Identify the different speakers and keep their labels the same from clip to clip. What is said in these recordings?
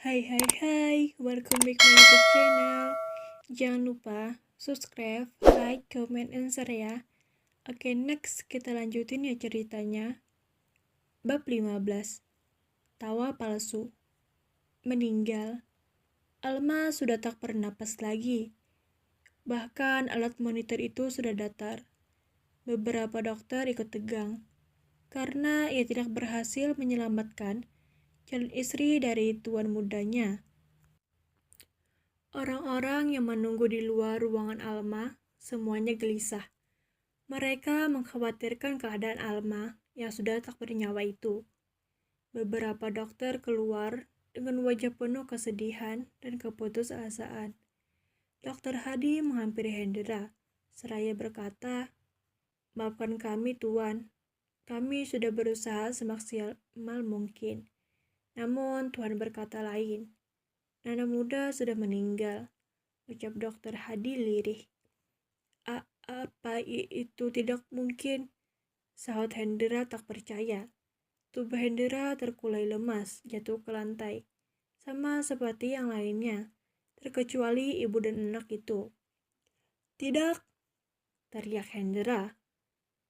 Speaker 1: Hai, welcome back my YouTube channel. Jangan lupa subscribe, like, comment, and share ya. Oke, next kita lanjutin ya ceritanya. Bab 15. Tawa palsu. Meninggal. Alma sudah tak bernapas lagi. Bahkan alat monitor itu sudah datar. Beberapa dokter ikut tegang karena ia tidak berhasil menyelamatkan calon istri dari tuan mudanya. Orang-orang yang menunggu di luar ruangan Alma semuanya gelisah. Mereka mengkhawatirkan keadaan Alma yang sudah tak bernyawa itu. Beberapa dokter keluar dengan wajah penuh kesedihan dan keputusasaan. Dokter Hadi menghampiri Hendra seraya berkata, "Maafkan kami, Tuan. Kami sudah berusaha semaksimal mungkin. Namun Tuhan berkata lain. Nana muda sudah meninggal," ucap Dokter Hadi lirih. Apa itu tidak mungkin? Sahut Hendra tak percaya. Tubuh Hendra terkulai lemas, jatuh ke lantai. Sama seperti yang lainnya, terkecuali ibu dan anak itu. "Tidak," teriak Hendra.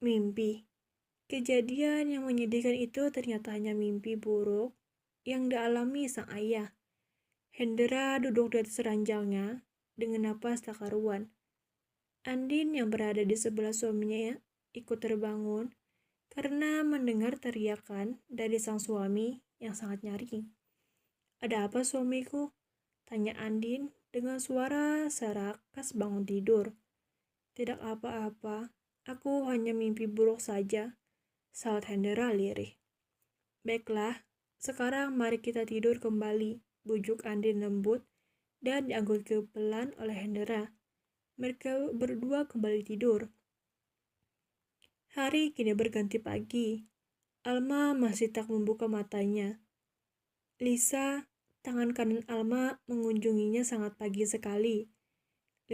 Speaker 1: Mimpi. Kejadian yang menyedihkan itu ternyata hanya mimpi buruk yang dialami sang ayah. Hendra duduk di atas ranjangnya dengan napas tak karuan. Andin yang berada di sebelah suaminya ikut terbangun karena mendengar teriakan dari sang suami yang sangat nyaring. "Ada apa, suamiku?" tanya Andin dengan suara serak khas bangun tidur. "Tidak apa-apa, aku hanya mimpi buruk saja," sahut Hendra lirih. "Baiklah, sekarang mari kita tidur kembali," bujuk Andin lembut dan dianggut pelan oleh Hendra. Mereka berdua kembali tidur. Hari kini berganti pagi. Alma masih tak membuka matanya. Lisa, tangan kanan Alma, mengunjunginya sangat pagi sekali.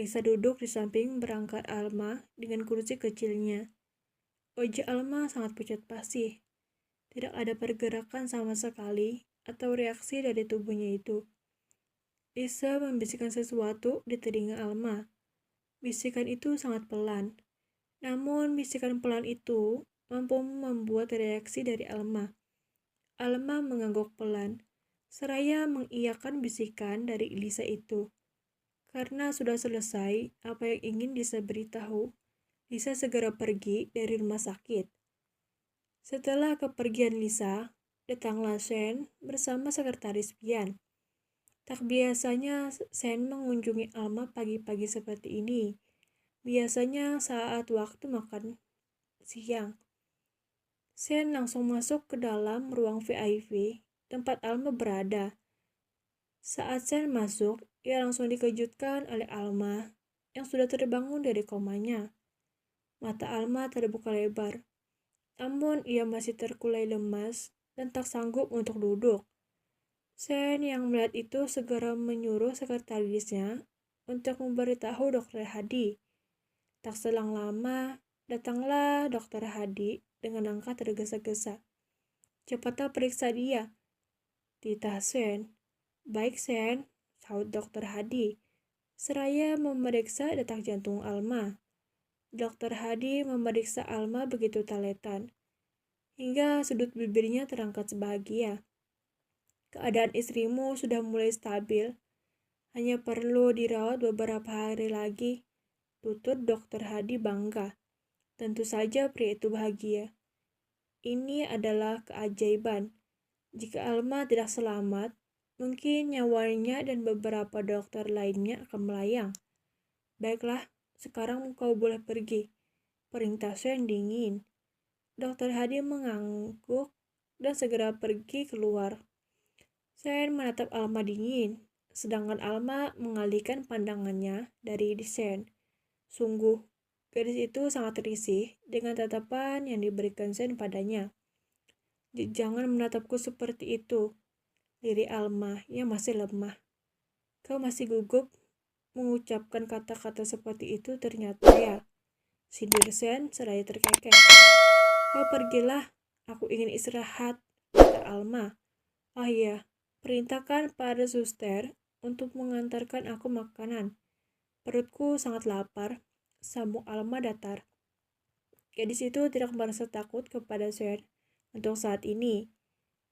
Speaker 1: Lisa duduk di samping berangkat Alma dengan kursi kecilnya. Wajah Alma sangat pucat pasih. Tidak ada pergerakan sama sekali atau reaksi dari tubuhnya itu. Lisa membisikkan sesuatu di telinga Alma. Bisikan itu sangat pelan. Namun bisikan pelan itu mampu membuat reaksi dari Alma. Alma mengangguk pelan, seraya mengiyakan bisikan dari Lisa itu. Karena sudah selesai apa yang ingin Lisa beritahu, Lisa segera pergi dari rumah sakit. Setelah kepergian Lisa, datanglah Shen bersama sekretaris Pian. Tak biasanya Shen mengunjungi Alma pagi-pagi seperti ini. Biasanya saat waktu makan siang. Shen langsung masuk ke dalam ruang VIP tempat Alma berada. Saat Shen masuk, ia langsung dikejutkan oleh Alma yang sudah terbangun dari komanya. Mata Alma terbuka lebar, namun ia masih terkulai lemas dan tak sanggup untuk duduk. Shen yang melihat itu segera menyuruh sekretarisnya untuk memberitahu Dokter Hadi. Tak selang lama, datanglah Dokter Hadi dengan langkah tergesa-gesa. "Cepatlah periksa dia," titah Shen. "Baik, Shen," sahut Dokter Hadi, seraya memeriksa detak jantung Alma. Dokter Hadi memeriksa Alma begitu taletan, hingga sudut bibirnya terangkat sebahagia. "Keadaan istrimu sudah mulai stabil, hanya perlu dirawat beberapa hari lagi," tutur Dokter Hadi bangga. Tentu saja pria itu bahagia. Ini adalah keajaiban. Jika Alma tidak selamat, mungkin nyawanya dan beberapa dokter lainnya akan melayang. "Baiklah, sekarang kau boleh pergi," perintah Shen dingin. Dokter Hadi mengangguk dan segera pergi keluar. Shen menatap Alma dingin, sedangkan Alma mengalihkan pandangannya dari Shen. Sungguh, gadis itu sangat risih dengan tatapan yang diberikan Shen padanya. "Jangan menatapku seperti itu," lirih Alma yang masih lemah. "Kau masih gugup mengucapkan kata-kata seperti itu ternyata ya," sindir Shen seraya terkekeh. "Kau pergilah, aku ingin istirahat," kata Alma. "Oh iya, Perintahkan pada suster untuk mengantarkan aku makanan. Perutku sangat lapar, sambung Alma datar. Gadis itu tidak merasa takut kepada Shen untuk saat ini.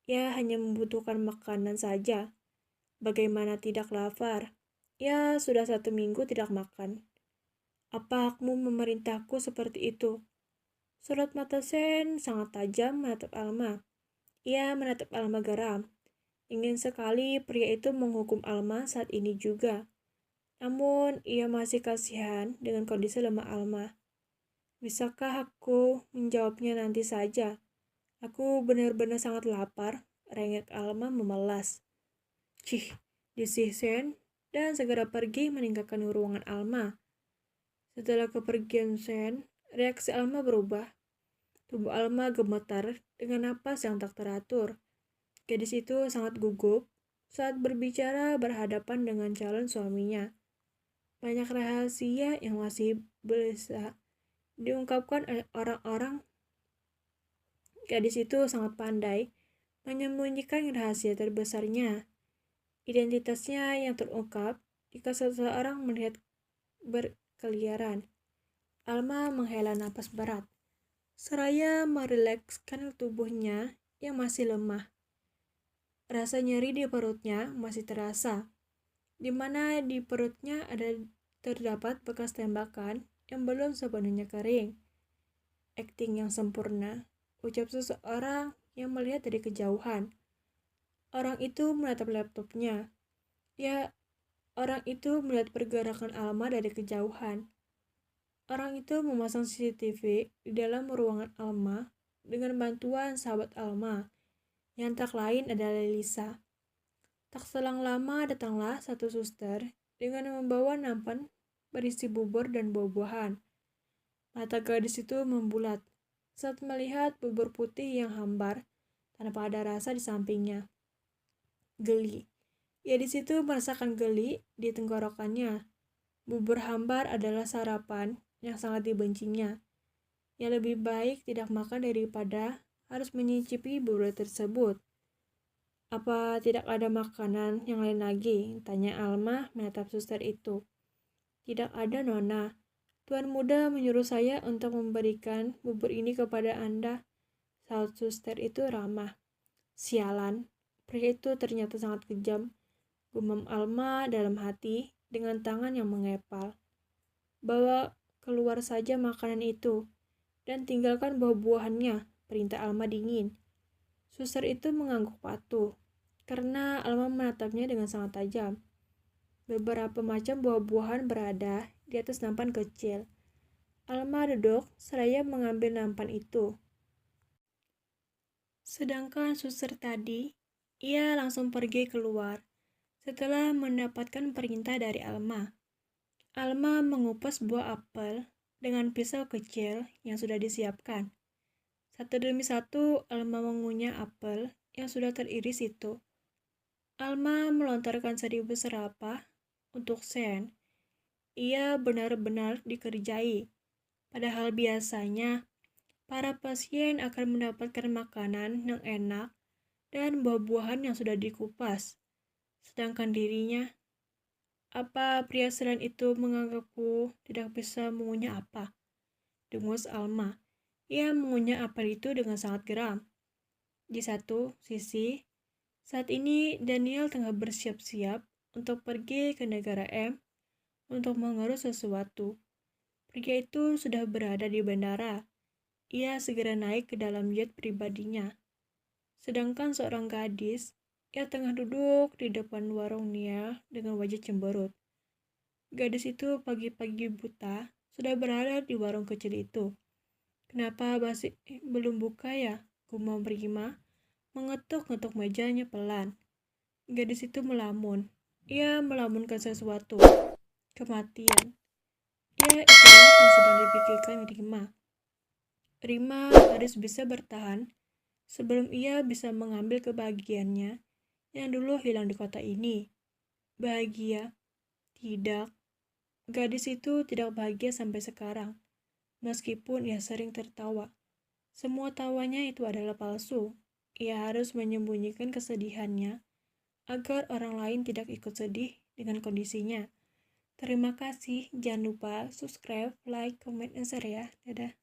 Speaker 1: Ia hanya membutuhkan makanan saja. Bagaimana tidak lapar? Ya, sudah 1 minggu tidak makan. Apa hakmu memerintahku seperti itu? Sorot mata Shen sangat tajam menatap Alma. Ia menatap Alma geram. Ingin sekali pria itu menghukum Alma saat ini juga. Namun, ia masih kasihan dengan kondisi lemah Alma. Bisakah aku menjawabnya nanti saja? Aku benar-benar sangat lapar, rengek Alma memelas. Cih, disih Shen, dan segera pergi meninggalkan ruangan Alma. Setelah kepergian Shen, reaksi Alma berubah. Tubuh Alma gemetar dengan napas yang tak teratur. Gadis itu sangat gugup saat berbicara berhadapan dengan calon suaminya. Banyak rahasia yang masih bisa diungkapkan oleh orang-orang. Gadis itu sangat pandai menyembunyikan rahasia terbesarnya. Identitasnya yang terungkap jika seseorang melihat berkeliaran. Alma menghela napas berat, seraya merilekskan tubuhnya yang masih lemah. Rasa nyeri di perutnya masih terasa, di mana di perutnya terdapat bekas tembakan yang belum sepenuhnya kering. Akting yang sempurna, ucap seseorang yang melihat dari kejauhan. Orang itu menatap laptopnya. Ya, orang itu melihat pergerakan Alma dari kejauhan. Orang itu memasang CCTV di dalam ruangan Alma dengan bantuan sahabat Alma, yang tak lain adalah Lisa. Tak selang lama datanglah satu suster dengan membawa nampan berisi bubur dan buah-buahan. Mata gadis itu membulat saat melihat bubur putih yang hambar tanpa ada rasa di sampingnya. Geli. Ia di situ merasakan geli di tenggorokannya. Bubur hambar adalah sarapan yang sangat dibencinya. Yang lebih baik tidak makan daripada harus menyicipi bubur tersebut. Apa tidak ada makanan yang lain lagi? Tanya Alma menatap suster itu. Tidak ada, Nona. Tuan muda menyuruh saya untuk memberikan bubur ini kepada Anda. Saut suster itu ramah. Sialan, pria itu ternyata sangat kejam. Gumam Alma dalam hati dengan tangan yang mengepal. Bawa keluar saja makanan itu dan tinggalkan buah-buahannya, perintah Alma dingin. Suster itu mengangguk patuh karena Alma menatapnya dengan sangat tajam. Beberapa macam buah-buahan berada di atas nampan kecil. Alma duduk seraya mengambil nampan itu. Sedangkan suster tadi, ia langsung pergi keluar setelah mendapatkan perintah dari Alma. Alma mengupas buah apel dengan pisau kecil yang sudah disiapkan. Satu demi satu, Alma mengunyah apel yang sudah teriris itu. Alma melontarkan 1.000 serapah untuk Sen. Ia benar-benar dikerjai. Padahal biasanya, para pasien akan mendapatkan makanan yang enak dan buah-buahan yang sudah dikupas. Sedangkan dirinya, apa pria selain itu menganggapku tidak bisa mengunyah apa? Dengus Alma. Ia mengunyah apel itu dengan sangat geram. Di satu sisi, saat ini Daniel tengah bersiap-siap untuk pergi ke negara M untuk mengurus sesuatu. Pria itu sudah berada di bandara. Ia segera naik ke dalam jet pribadinya. Sedangkan seorang gadis, ia tengah duduk di depan warung Nia dengan wajah cemberut. Gadis itu pagi-pagi buta sudah berada di warung kecil itu. Kenapa masih belum buka ya? Gumam Prima mengetuk-ngetuk mejanya pelan. Gadis itu melamun. Ia melamunkan sesuatu. Kematian. Ya, itulah yang sedang dipikirkan Rima. Rima harus bisa bertahan sebelum ia bisa mengambil kebahagiaannya yang dulu hilang di kota ini. Bahagia? Tidak. Gadis itu tidak bahagia sampai sekarang. Meskipun ia sering tertawa. Semua tawanya itu adalah palsu. Ia harus menyembunyikan kesedihannya agar orang lain tidak ikut sedih dengan kondisinya. Terima kasih, jangan lupa subscribe, like, comment, and share ya. Dadah.